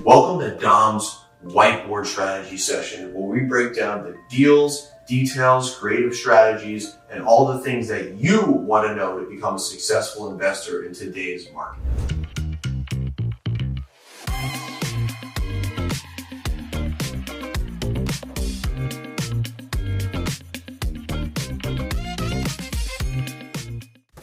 Welcome to Dom's Whiteboard Strategy session, where we break down the deals, details, creative strategies, and all the things that you want to know to become a successful investor in today's market.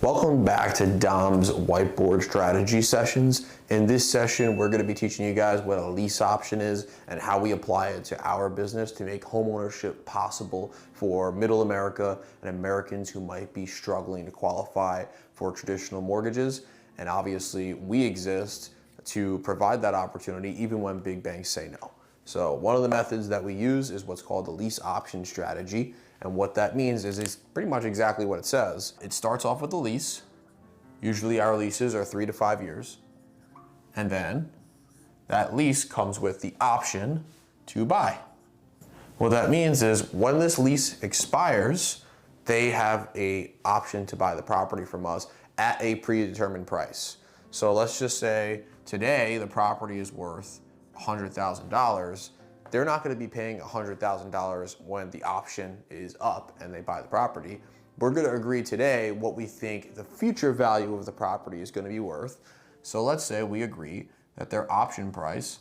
Welcome back to Dom's Whiteboard Strategy sessions. In this session, we're going to be teaching you guys what a lease option is and how we apply it to our business to make homeownership possible for middle America and Americans who might be struggling to qualify for traditional mortgages. And obviously, we exist to provide that opportunity even when big banks say no. So one of the methods that we use is what's called the Lease Option Strategy. And what that means is it's pretty much exactly what it says. It starts off with a lease. Usually our leases are 3 to 5 years. And then that lease comes with the option to buy. What that means is when this lease expires, they have an option to buy the property from us at a predetermined price. So let's just say today the property is worth $100,000. They're not going to be paying $100,000 when the option is up and they buy the property. We're going to agree today what we think the future value of the property is going to be worth. So let's say we agree that their option price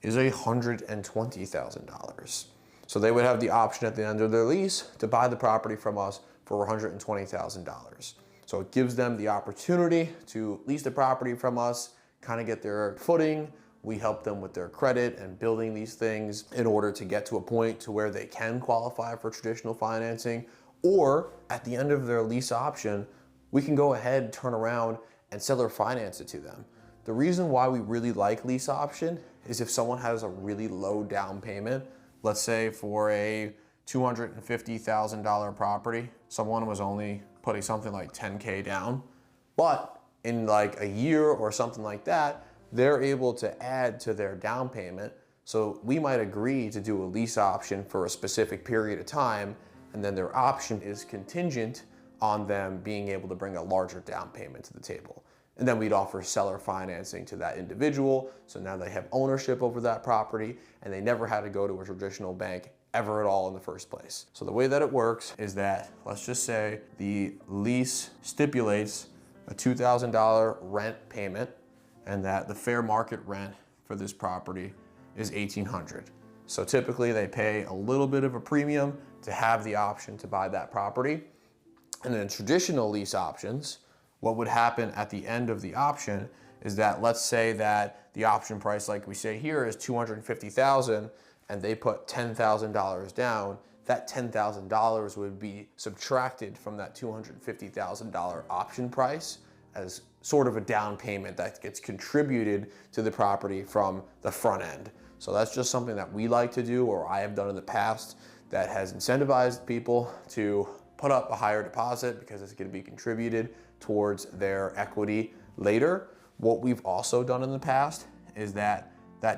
is $120,000. So they would have the option at the end of their lease to buy the property from us for $120,000. So it gives them the opportunity to lease the property from us, kind of get their footing. We help them with their credit and building these things in order to get to a point to where they can qualify for traditional financing. Or at the end of their lease option, we can go ahead, turn around and seller finance it to them. The reason why we really like lease option is if someone has a really low down payment, let's say for a $250,000 property, someone was only putting something like 10K down, but in like a year or something like that, they're able to add to their down payment. So we might agree to do a lease option for a specific period of time, and then their option is contingent on them being able to bring a larger down payment to the table. And then we'd offer seller financing to that individual. So now they have ownership over that property and they never had to go to a traditional bank ever at all in the first place. So the way that it works is that, let's just say the lease stipulates a $2,000 rent payment, and that the fair market rent for this property is $1,800. So typically they pay a little bit of a premium to have the option to buy that property. And in traditional lease options, what would happen at the end of the option is that, let's say that the option price, like we say here, is $250,000 and they put $10,000 down, that $10,000 would be subtracted from that $250,000 option price as sort of a down payment that gets contributed to the property from the front end. So that's just something that we like to do, or I have done in the past, that has incentivized people to put up a higher deposit because it's going to be contributed towards their equity later. What we've also done in the past is that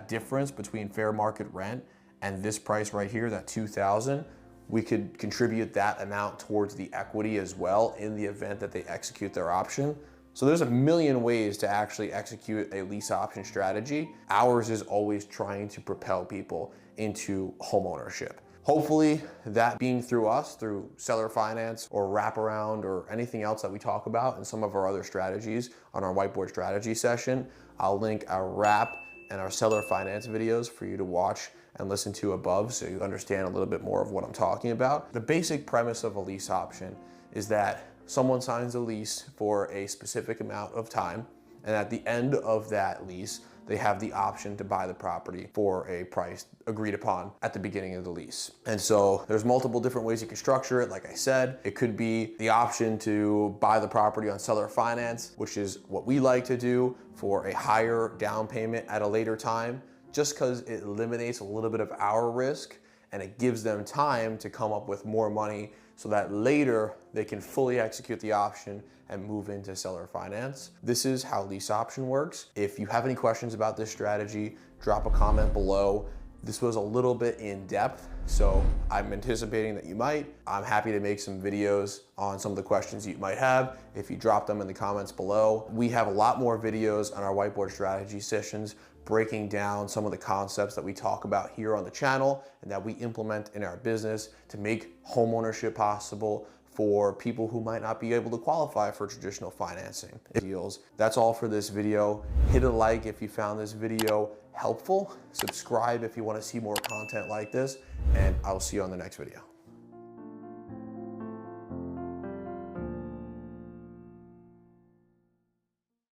difference between fair market rent and this price right here, that $2,000, we could contribute that amount towards the equity as well in the event that they execute their option. So there's a million ways to actually execute a lease option strategy. Ours is always trying to propel people into homeownership. Hopefully that being through us, through seller finance or wraparound or anything else that we talk about in some of our other strategies on our Whiteboard Strategy session. I'll link our wrap and our seller finance videos for you to watch and listen to above so you understand a little bit more of what I'm talking about. The basic premise of a lease option is that someone signs a lease for a specific amount of time, and at the end of that lease, they have the option to buy the property for a price agreed upon at the beginning of the lease. And so there's multiple different ways you can structure it. Like I said, it could be the option to buy the property on seller finance, which is what we like to do for a higher down payment at a later time, just because it eliminates a little bit of our risk and it gives them time to come up with more money so that later they can fully execute the option and move into seller finance. This is how lease option works. If you have any questions about this strategy, drop a comment below. This was a little bit in depth, so I'm anticipating that you might. I'm happy to make some videos on some of the questions you might have if you drop them in the comments below. We have a lot more videos on our Whiteboard Strategy sessions breaking down some of the concepts that we talk about here on the channel and that we implement in our business to make homeownership possible for people who might not be able to qualify for traditional financing deals. That's all for this video. Hit a like if you found this video helpful. Subscribe if you want to see more content like this, and I will see you on the next video.